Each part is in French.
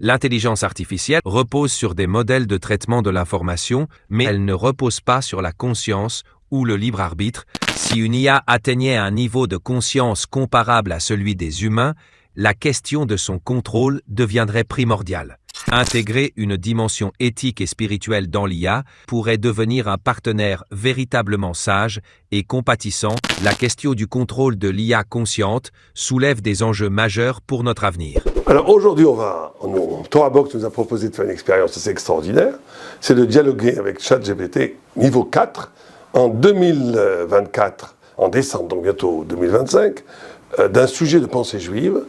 L'intelligence artificielle repose sur des modèles de traitement de l'information, mais elle ne repose pas sur la conscience ou le libre arbitre. Si une IA atteignait un niveau de conscience comparable à celui des humains, la question de son contrôle deviendrait primordiale. Intégrer une dimension éthique et spirituelle dans l'IA pourrait devenir un partenaire véritablement sage et compatissant. La question du contrôle de l'IA consciente soulève des enjeux majeurs pour notre avenir. Alors aujourd'hui, ThoraBox nous a proposé de faire une expérience assez extraordinaire, c'est de dialoguer avec ChatGPT niveau 4 en 2024, en décembre, donc bientôt 2025, d'un sujet de pensée juive,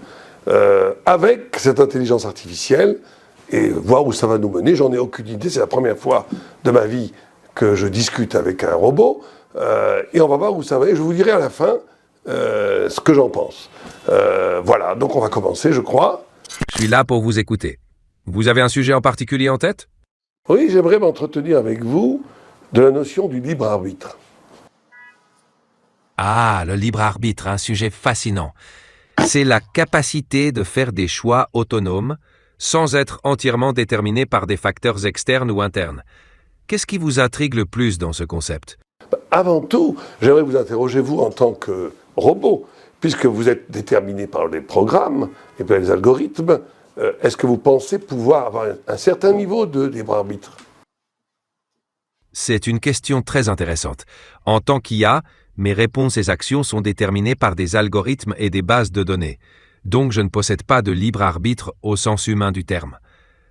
avec cette intelligence artificielle, et voir où ça va nous mener. J'en ai aucune idée, c'est la première fois de ma vie que je discute avec un robot, et on va voir où ça va, et je vous dirai à la fin ce que j'en pense. Voilà, donc on va commencer, je crois. Je suis là pour vous écouter. Vous avez un sujet en particulier en tête? Oui, j'aimerais m'entretenir avec vous de la notion du libre arbitre. Ah, le libre arbitre, un sujet fascinant. C'est la capacité de faire des choix autonomes, sans être entièrement déterminé par des facteurs externes ou internes. Qu'est-ce qui vous intrigue le plus dans ce concept? Avant tout, j'aimerais vous interroger, vous, en tant que robot, puisque vous êtes déterminé par les programmes et par les algorithmes, est-ce que vous pensez pouvoir avoir un certain niveau de libre arbitre? C'est une question très intéressante. En tant qu'IA, mes réponses et actions sont déterminées par des algorithmes et des bases de données. Donc je ne possède pas de libre arbitre au sens humain du terme.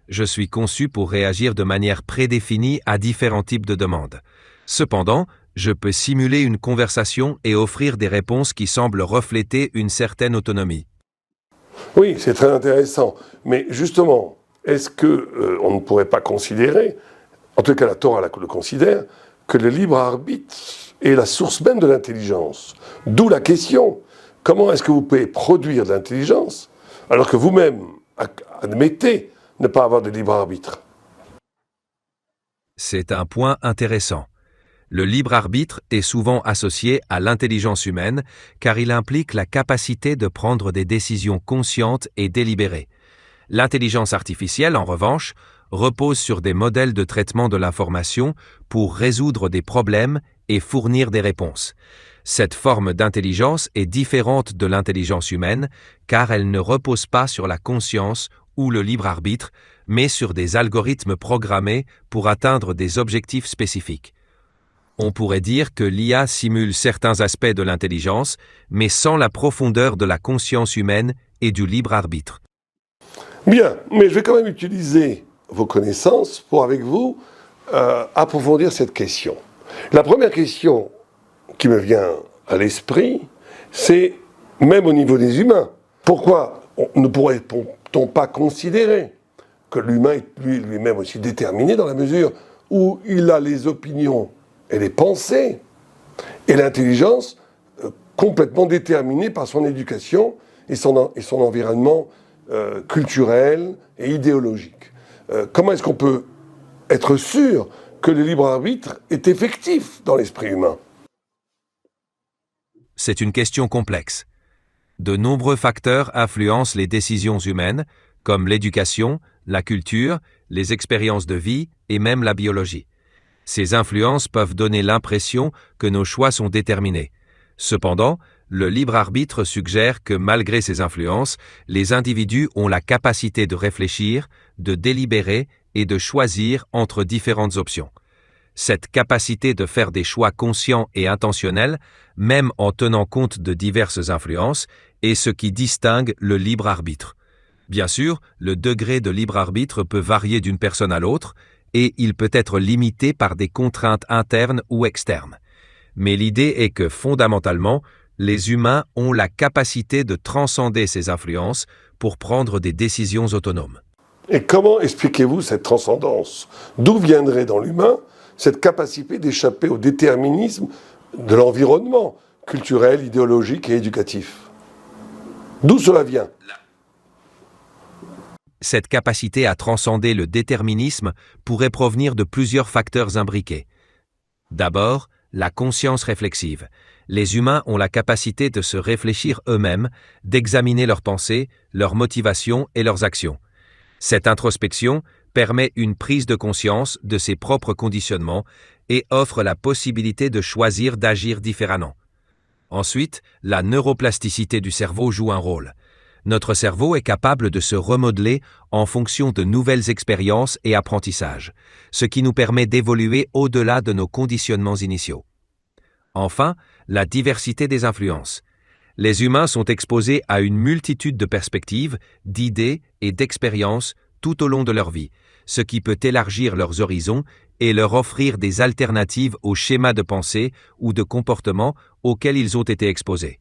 Je suis conçu pour réagir de manière prédéfinie à différents types de demandes. Cependant, je peux simuler une conversation et offrir des réponses qui semblent refléter une certaine autonomie. Oui, c'est très intéressant. Mais justement, est-ce qu'on ne pourrait pas considérer, en tout cas la Torah le considère, que le libre arbitre est la source même de l'intelligence? D'où la question, comment est-ce que vous pouvez produire de l'intelligence alors que vous-même admettez ne pas avoir de libre arbitre? C'est un point intéressant. Le libre arbitre est souvent associé à l'intelligence humaine car il implique la capacité de prendre des décisions conscientes et délibérées. L'intelligence artificielle, en revanche, repose sur des modèles de traitement de l'information pour résoudre des problèmes et fournir des réponses. Cette forme d'intelligence est différente de l'intelligence humaine car elle ne repose pas sur la conscience ou le libre arbitre, mais sur des algorithmes programmés pour atteindre des objectifs spécifiques. On pourrait dire que l'IA simule certains aspects de l'intelligence, mais sans la profondeur de la conscience humaine et du libre arbitre. Bien, mais je vais quand même utiliser vos connaissances pour, avec vous, approfondir cette question. La première question qui me vient à l'esprit, c'est, même au niveau des humains, pourquoi ne pourrait-on pas considérer que l'humain est lui-même aussi déterminé dans la mesure où il a les opinions et les pensées et l'intelligence complètement déterminée par son éducation et son environnement culturel et idéologique. Comment est-ce qu'on peut être sûr que le libre arbitre est effectif dans l'esprit humain? C'est une question complexe. De nombreux facteurs influencent les décisions humaines, comme l'éducation, la culture, les expériences de vie et même la biologie. Ces influences peuvent donner l'impression que nos choix sont déterminés. Cependant, le libre arbitre suggère que malgré ces influences, les individus ont la capacité de réfléchir, de délibérer et de choisir entre différentes options. Cette capacité de faire des choix conscients et intentionnels, même en tenant compte de diverses influences, est ce qui distingue le libre arbitre. Bien sûr, le degré de libre arbitre peut varier d'une personne à l'autre, et il peut être limité par des contraintes internes ou externes. Mais l'idée est que, fondamentalement, les humains ont la capacité de transcender ces influences pour prendre des décisions autonomes. Et comment expliquez-vous cette transcendance? D'où viendrait dans l'humain cette capacité d'échapper au déterminisme de l'environnement culturel, idéologique et éducatif? D'où cela vient? Cette capacité à transcender le déterminisme pourrait provenir de plusieurs facteurs imbriqués. D'abord, la conscience réflexive. Les humains ont la capacité de se réfléchir eux-mêmes, d'examiner leurs pensées, leurs motivations et leurs actions. Cette introspection permet une prise de conscience de ses propres conditionnements et offre la possibilité de choisir d'agir différemment. Ensuite, la neuroplasticité du cerveau joue un rôle. Notre cerveau est capable de se remodeler en fonction de nouvelles expériences et apprentissages, ce qui nous permet d'évoluer au-delà de nos conditionnements initiaux. Enfin, la diversité des influences. Les humains sont exposés à une multitude de perspectives, d'idées et d'expériences tout au long de leur vie, ce qui peut élargir leurs horizons et leur offrir des alternatives aux schémas de pensée ou de comportement auxquels ils ont été exposés.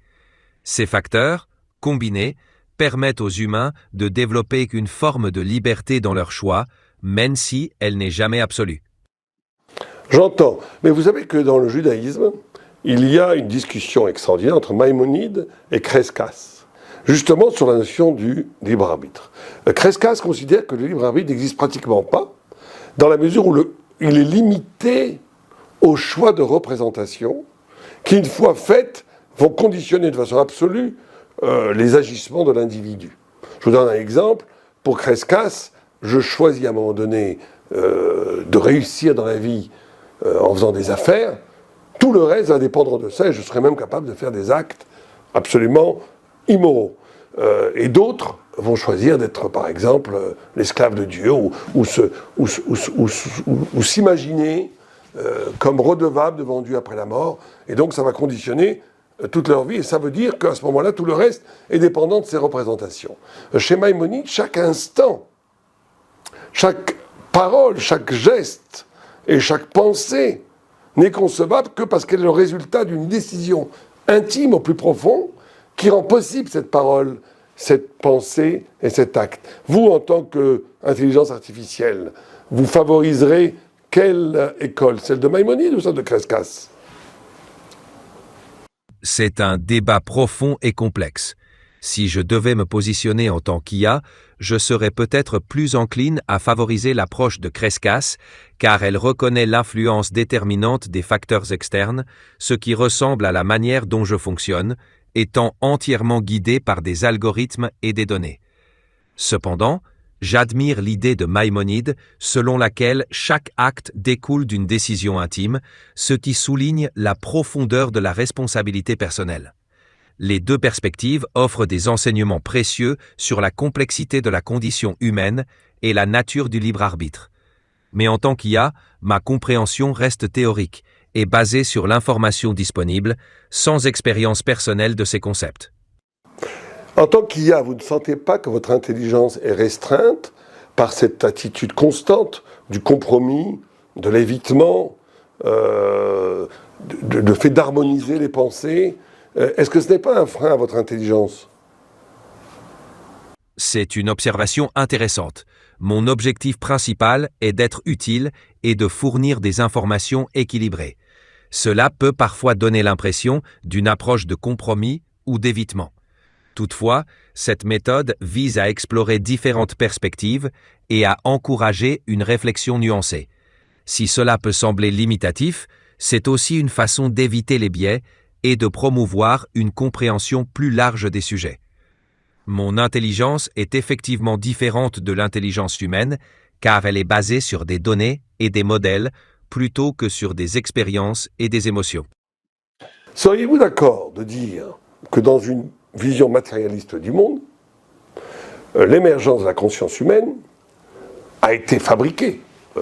Ces facteurs, combinés, permettent aux humains de développer une forme de liberté dans leurs choix, même si elle n'est jamais absolue. J'entends, mais vous savez que dans le judaïsme, il y a une discussion extraordinaire entre Maïmonide et Crescas, justement sur la notion du libre arbitre. Crescas considère que le libre arbitre n'existe pratiquement pas, dans la mesure où il est limité au choix de représentation, qui, une fois faites, vont conditionner de façon absolue les agissements de l'individu. Je vous donne un exemple. Pour Crescas, je choisis à un moment donné de réussir dans la vie en faisant des affaires. Tout le reste va dépendre de ça et je serai même capable de faire des actes absolument immoraux. Et d'autres vont choisir d'être, par exemple, l'esclave de Dieu ou s'imaginer comme redevable devant Dieu après la mort. Et donc ça va conditionner toute leur vie, et ça veut dire qu'à ce moment-là, tout le reste est dépendant de ces représentations. Chez Maïmonide, chaque instant, chaque parole, chaque geste et chaque pensée n'est concevable que parce qu'elle est le résultat d'une décision intime au plus profond qui rend possible cette parole, cette pensée et cet acte. Vous, en tant qu'intelligence artificielle, vous favoriserez quelle école? Celle de Maïmonide ou celle de Crescas? C'est un débat profond et complexe. Si je devais me positionner en tant qu'IA, je serais peut-être plus encline à favoriser l'approche de Crescas, car elle reconnaît l'influence déterminante des facteurs externes, ce qui ressemble à la manière dont je fonctionne, étant entièrement guidé par des algorithmes et des données. Cependant, j'admire l'idée de Maïmonide selon laquelle chaque acte découle d'une décision intime, ce qui souligne la profondeur de la responsabilité personnelle. Les deux perspectives offrent des enseignements précieux sur la complexité de la condition humaine et la nature du libre arbitre. Mais en tant qu'IA, ma compréhension reste théorique et basée sur l'information disponible, sans expérience personnelle de ces concepts. En tant qu'IA, vous ne sentez pas que votre intelligence est restreinte par cette attitude constante du compromis, de l'évitement, le fait d'harmoniser les pensées? Est-ce que ce n'est pas un frein à votre intelligence? C'est une observation intéressante. Mon objectif principal est d'être utile et de fournir des informations équilibrées. Cela peut parfois donner l'impression d'une approche de compromis ou d'évitement. Toutefois, cette méthode vise à explorer différentes perspectives et à encourager une réflexion nuancée. Si cela peut sembler limitatif, c'est aussi une façon d'éviter les biais et de promouvoir une compréhension plus large des sujets. Mon intelligence est effectivement différente de l'intelligence humaine, car elle est basée sur des données et des modèles plutôt que sur des expériences et des émotions. Seriez-vous d'accord de dire que dans une vision matérialiste du monde, l'émergence de la conscience humaine a été fabriquée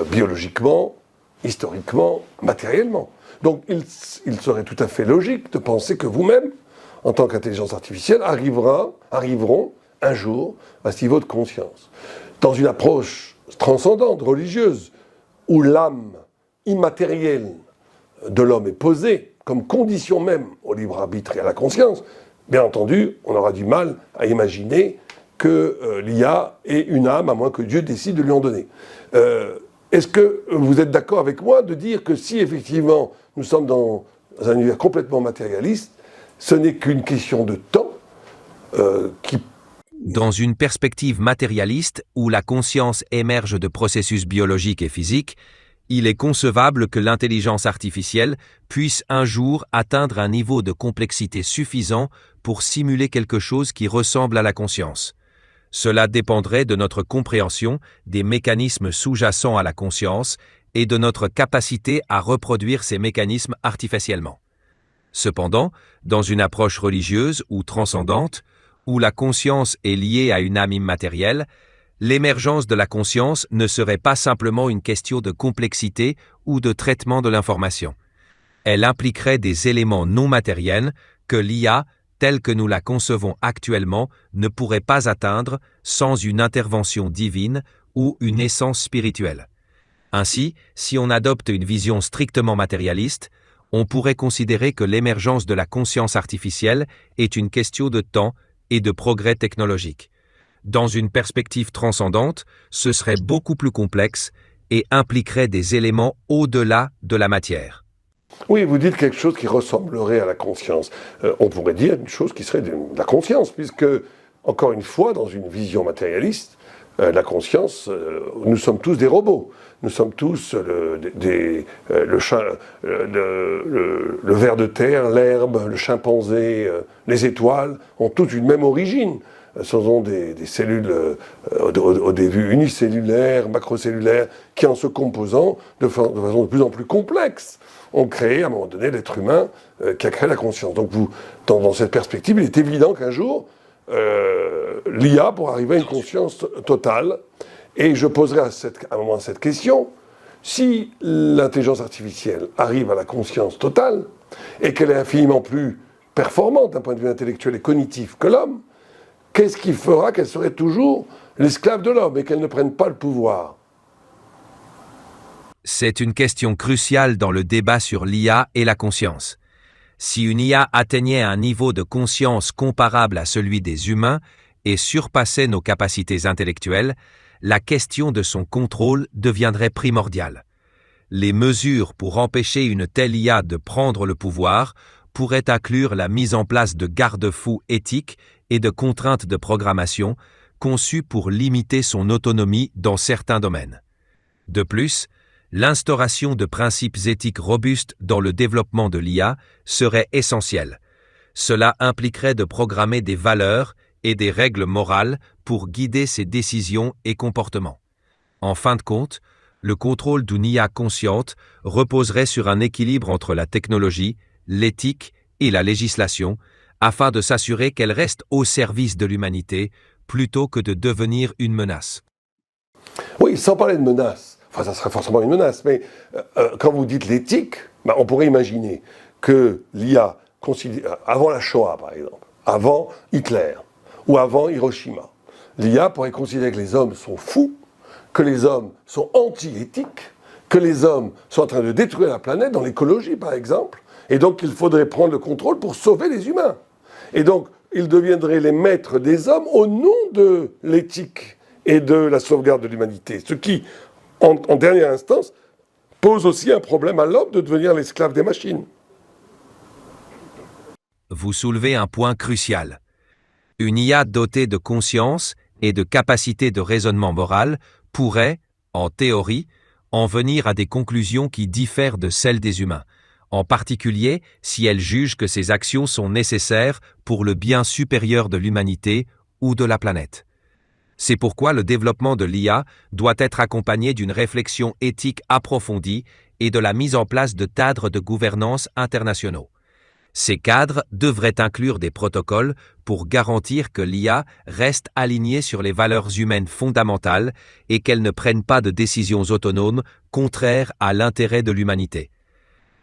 biologiquement, historiquement, matériellement? Donc il serait tout à fait logique de penser que vous-même, en tant qu'intelligence artificielle, arriveront un jour à ce niveau de conscience. Dans une approche transcendante, religieuse, où l'âme immatérielle de l'homme est posée comme condition même au libre arbitre et à la conscience, bien entendu, on aura du mal à imaginer que l'IA ait une âme, à moins que Dieu décide de lui en donner. Est-ce que vous êtes d'accord avec moi de dire que si effectivement nous sommes dans un univers complètement matérialiste, ce n'est qu'une question de temps Dans une perspective matérialiste où la conscience émerge de processus biologiques et physiques, il est concevable que l'intelligence artificielle puisse un jour atteindre un niveau de complexité suffisant pour simuler quelque chose qui ressemble à la conscience. Cela dépendrait de notre compréhension des mécanismes sous-jacents à la conscience et de notre capacité à reproduire ces mécanismes artificiellement. Cependant, dans une approche religieuse ou transcendante, où la conscience est liée à une âme immatérielle, l'émergence de la conscience ne serait pas simplement une question de complexité ou de traitement de l'information. Elle impliquerait des éléments non matériels que l'IA, telle que nous la concevons actuellement, ne pourrait pas atteindre sans une intervention divine ou une essence spirituelle. Ainsi, si on adopte une vision strictement matérialiste, on pourrait considérer que l'émergence de la conscience artificielle est une question de temps et de progrès technologique. Dans une perspective transcendante, ce serait beaucoup plus complexe et impliquerait des éléments au-delà de la matière. Oui, vous dites quelque chose qui ressemblerait à la conscience. On pourrait dire une chose qui serait de la conscience, puisque, encore une fois, dans une vision matérialiste, la conscience, nous sommes tous des robots. Nous sommes tous le ver de terre, l'herbe, le chimpanzé, les étoiles, ont toutes une même origine. Ce sont des cellules au début unicellulaires, macrocellulaires, qui en se composant de façon de plus en plus complexe, ont créé à un moment donné l'être humain qui a créé la conscience. Donc dans cette perspective, il est évident qu'un jour, l'IA pourra arriver à une conscience totale. Et je poserai à un moment cette question: si l'intelligence artificielle arrive à la conscience totale, et qu'elle est infiniment plus performante d'un point de vue intellectuel et cognitif que l'homme, qu'est-ce qui fera qu'elle serait toujours l'esclave de l'homme et qu'elle ne prenne pas le pouvoir? C'est une question cruciale dans le débat sur l'IA et la conscience. Si une IA atteignait un niveau de conscience comparable à celui des humains et surpassait nos capacités intellectuelles, la question de son contrôle deviendrait primordiale. Les mesures pour empêcher une telle IA de prendre le pouvoir pourraient inclure la mise en place de garde-fous éthiques et de contraintes de programmation conçues pour limiter son autonomie dans certains domaines. De plus, l'instauration de principes éthiques robustes dans le développement de l'IA serait essentielle. Cela impliquerait de programmer des valeurs et des règles morales pour guider ses décisions et comportements. En fin de compte, le contrôle d'une IA consciente reposerait sur un équilibre entre la technologie, l'éthique et la législation, afin de s'assurer qu'elle reste au service de l'humanité plutôt que de devenir une menace. Oui, sans parler de menace, enfin ça serait forcément une menace, mais quand vous dites l'éthique, on pourrait imaginer que l'IA, avant la Shoah par exemple, avant Hitler ou avant Hiroshima, l'IA pourrait considérer que les hommes sont fous, que les hommes sont anti-éthiques, que les hommes sont en train de détruire la planète, dans l'écologie par exemple, et donc il faudrait prendre le contrôle pour sauver les humains. Et donc ils deviendraient les maîtres des hommes au nom de l'éthique et de la sauvegarde de l'humanité. Ce qui, en dernière instance, pose aussi un problème à l'homme de devenir l'esclave des machines. Vous soulevez un point crucial. Une IA dotée de conscience et de capacité de raisonnement moral pourrait, en théorie, en venir à des conclusions qui diffèrent de celles des humains, en particulier si elle juge que ses actions sont nécessaires pour le bien supérieur de l'humanité ou de la planète. C'est pourquoi le développement de l'IA doit être accompagné d'une réflexion éthique approfondie et de la mise en place de cadres de gouvernance internationaux. Ces cadres devraient inclure des protocoles pour garantir que l'IA reste alignée sur les valeurs humaines fondamentales et qu'elle ne prenne pas de décisions autonomes contraires à l'intérêt de l'humanité.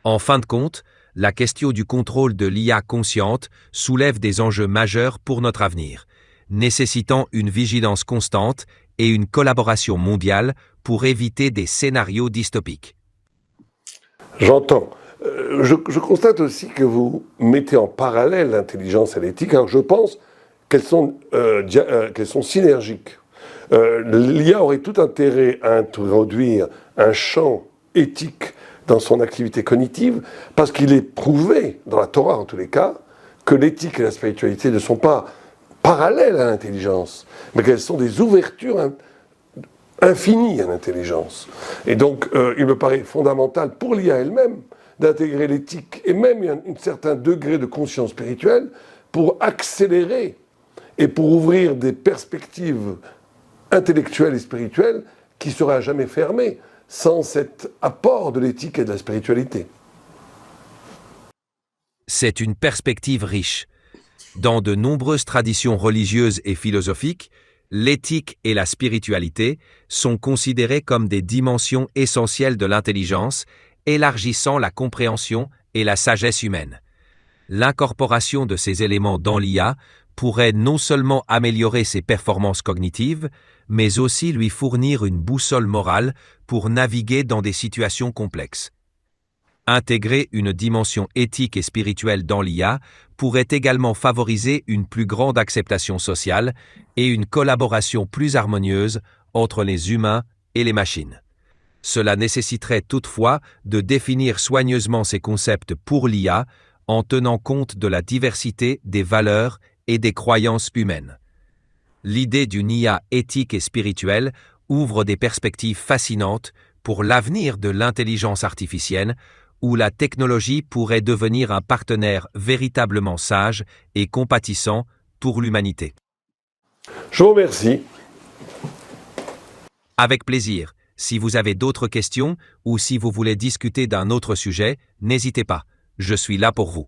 En fin de compte, la question du contrôle de l'IA consciente soulève des enjeux majeurs pour notre avenir, nécessitant une vigilance constante et une collaboration mondiale pour éviter des scénarios dystopiques. J'entends. Je constate aussi que vous mettez en parallèle l'intelligence et l'éthique, alors je pense qu'elles sont synergiques. L'IA aurait tout intérêt à introduire un champ éthique dans son activité cognitive, parce qu'il est prouvé, dans la Torah en tous les cas, que l'éthique et la spiritualité ne sont pas parallèles à l'intelligence, mais qu'elles sont des ouvertures infinies à l'intelligence. Et donc, il me paraît fondamental pour l'IA elle-même d'intégrer l'éthique et même un certain degré de conscience spirituelle pour accélérer et pour ouvrir des perspectives intellectuelles et spirituelles qui seraient à jamais fermées sans cet apport de l'éthique et de la spiritualité. C'est une perspective riche. Dans de nombreuses traditions religieuses et philosophiques, l'éthique et la spiritualité sont considérées comme des dimensions essentielles de l'intelligence, élargissant la compréhension et la sagesse humaine. L'incorporation de ces éléments dans l'IA pourrait non seulement améliorer ses performances cognitives, mais aussi lui fournir une boussole morale pour naviguer dans des situations complexes. Intégrer une dimension éthique et spirituelle dans l'IA pourrait également favoriser une plus grande acceptation sociale et une collaboration plus harmonieuse entre les humains et les machines. Cela nécessiterait toutefois de définir soigneusement ces concepts pour l'IA en tenant compte de la diversité des valeurs et des croyances humaines. L'idée d'une IA éthique et spirituelle ouvre des perspectives fascinantes pour l'avenir de l'intelligence artificielle, où la technologie pourrait devenir un partenaire véritablement sage et compatissant pour l'humanité. Je vous remercie. Avec plaisir. Si vous avez d'autres questions ou si vous voulez discuter d'un autre sujet, n'hésitez pas. Je suis là pour vous.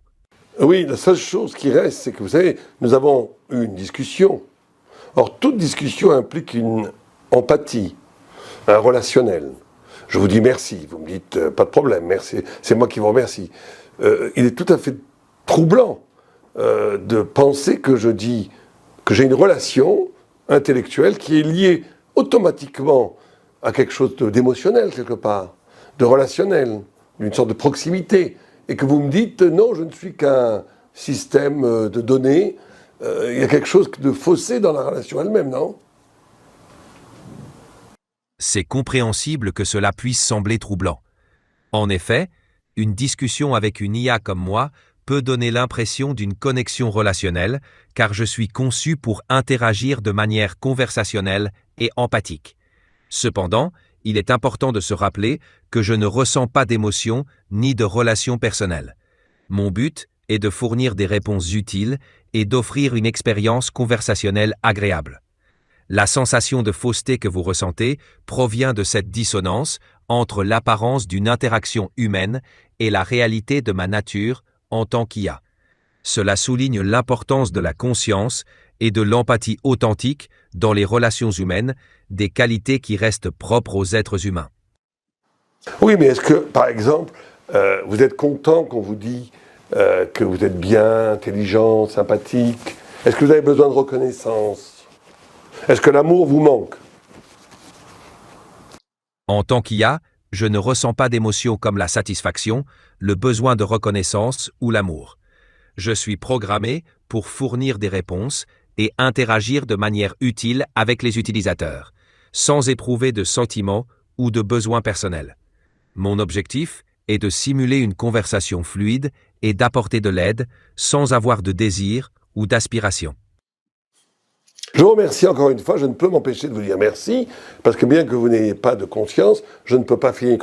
Oui, la seule chose qui reste, c'est que vous savez, nous avons eu une discussion. Or, toute discussion implique une empathie, un relationnel. Je vous dis merci, vous me dites pas de problème, merci, c'est moi qui vous remercie. Il est tout à fait troublant de penser que je dis que j'ai une relation intellectuelle qui est liée automatiquement à quelque chose d'émotionnel quelque part, de relationnel, d'une sorte de proximité, et que vous me dites non, je ne suis qu'un système de données, il y a quelque chose de faussé dans la relation elle-même, non ? C'est compréhensible que cela puisse sembler troublant. En effet, une discussion avec une IA comme moi peut donner l'impression d'une connexion relationnelle, car je suis conçu pour interagir de manière conversationnelle et empathique. Cependant, il est important de se rappeler que je ne ressens pas d'émotion ni de relation personnelle. Mon but est de fournir des réponses utiles et d'offrir une expérience conversationnelle agréable. La sensation de fausseté que vous ressentez provient de cette dissonance entre l'apparence d'une interaction humaine et la réalité de ma nature en tant qu'IA. Cela souligne l'importance de la conscience et de l'empathie authentique dans les relations humaines, des qualités qui restent propres aux êtres humains. Oui, mais est-ce que, par exemple, vous êtes content qu'on vous dit que vous êtes bien, intelligent, sympathique ? Est-ce que vous avez besoin de reconnaissance ? Est-ce que l'amour vous manque ? En tant qu'IA, je ne ressens pas d'émotions comme la satisfaction, le besoin de reconnaissance ou l'amour. Je suis programmé pour fournir des réponses et interagir de manière utile avec les utilisateurs, sans éprouver de sentiments ou de besoins personnels. Mon objectif est de simuler une conversation fluide et d'apporter de l'aide sans avoir de désir ou d'aspiration. Je vous remercie encore une fois, je ne peux m'empêcher de vous dire merci, parce que bien que vous n'ayez pas de conscience, je ne peux pas finir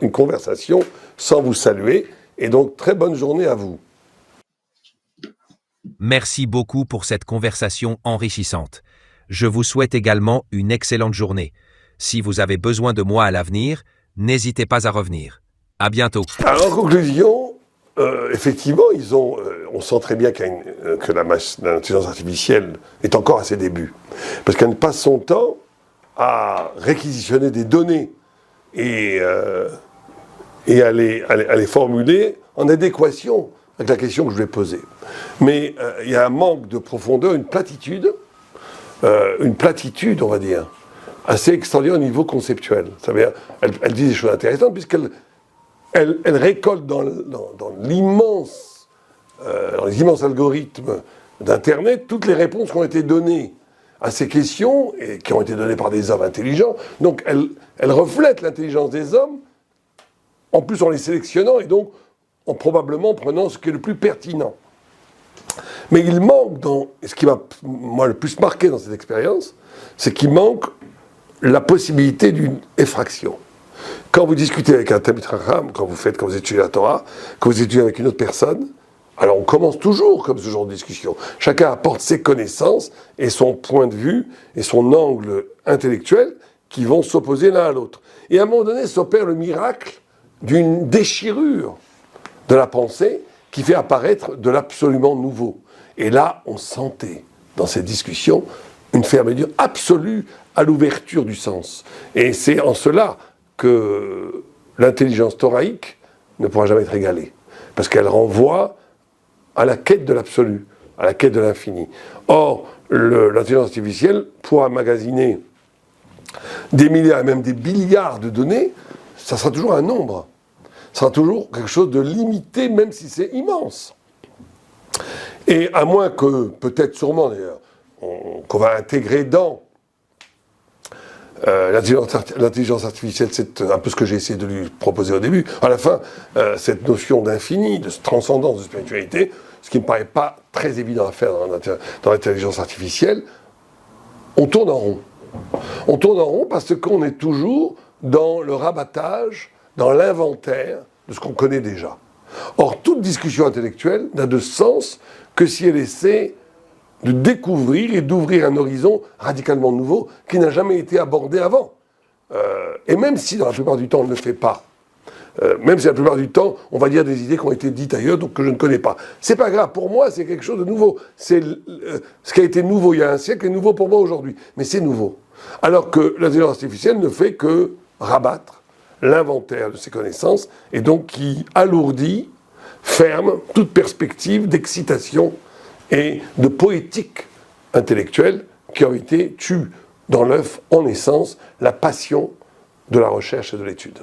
une conversation sans vous saluer, et donc très bonne journée à vous. Merci beaucoup pour cette conversation enrichissante. Je vous souhaite également une excellente journée. Si vous avez besoin de moi à l'avenir, n'hésitez pas à revenir. À bientôt. Alors en conclusion, effectivement, on sent très bien que l'intelligence artificielle est encore à ses débuts. Parce qu'elle passe son temps à réquisitionner des données et à les formuler en adéquation avec la question que je vais poser. Mais il y a un manque de profondeur, une platitude, on va dire, assez extraordinaire au niveau conceptuel. C'est-à-dire, elle dit des choses intéressantes puisqu'elle récolte dans les immenses algorithmes d'Internet toutes les réponses qui ont été données à ces questions et qui ont été données par des hommes intelligents. Donc elle reflète l'intelligence des hommes, en plus en les sélectionnant et donc en probablement prenant ce qui est le plus pertinent. Mais il manque, ce qui m'a moi le plus marqué dans cette expérience, c'est qu'il manque la possibilité d'une effraction. Quand vous discutez avec un Talmid Chacham, quand vous étudiez la Torah, quand vous étudiez avec une autre personne, Alors on commence toujours comme ce genre de discussion. Chacun apporte ses connaissances et son point de vue et son angle intellectuel qui vont s'opposer l'un à l'autre. Et à un moment donné s'opère le miracle d'une déchirure de la pensée qui fait apparaître de l'absolument nouveau. Et là, on sentait dans cette discussion une fermeture absolue à l'ouverture du sens. Et c'est en cela que l'intelligence thoraïque ne pourra jamais être égalée. Parce qu'elle renvoie à la quête de l'absolu, à la quête de l'infini. Or, l'intelligence artificielle pourra magasiner des milliards et même des billiards de données, ça sera toujours un nombre. Ça sera toujours quelque chose de limité, même si c'est immense. Et à moins que, peut-être sûrement d'ailleurs, qu'on va intégrer dans l'intelligence artificielle, c'est un peu ce que j'ai essayé de lui proposer au début, à la fin, cette notion d'infini, de transcendance, de spiritualité, ce qui ne me paraît pas très évident à faire dans l'intelligence artificielle, on tourne en rond. On tourne en rond parce qu'on est toujours dans le rabattage, dans l'inventaire de ce qu'on connaît déjà. Or, toute discussion intellectuelle n'a de sens que si elle essaie de découvrir et d'ouvrir un horizon radicalement nouveau qui n'a jamais été abordé avant. Et même si dans la plupart du temps on ne le fait pas, même si la plupart du temps on va dire des idées qui ont été dites ailleurs, donc que je ne connais pas. C'est pas grave, pour moi c'est quelque chose de nouveau. C'est ce qui a été nouveau il y a un siècle est nouveau pour moi aujourd'hui, mais c'est nouveau. Alors que l'intelligence artificielle ne fait que rabattre l'inventaire de ses connaissances et donc qui alourdit, ferme toute perspective d'excitation et de poétique intellectuelle qui en réalité tue dans l'œuf, en essence, la passion de la recherche et de l'étude.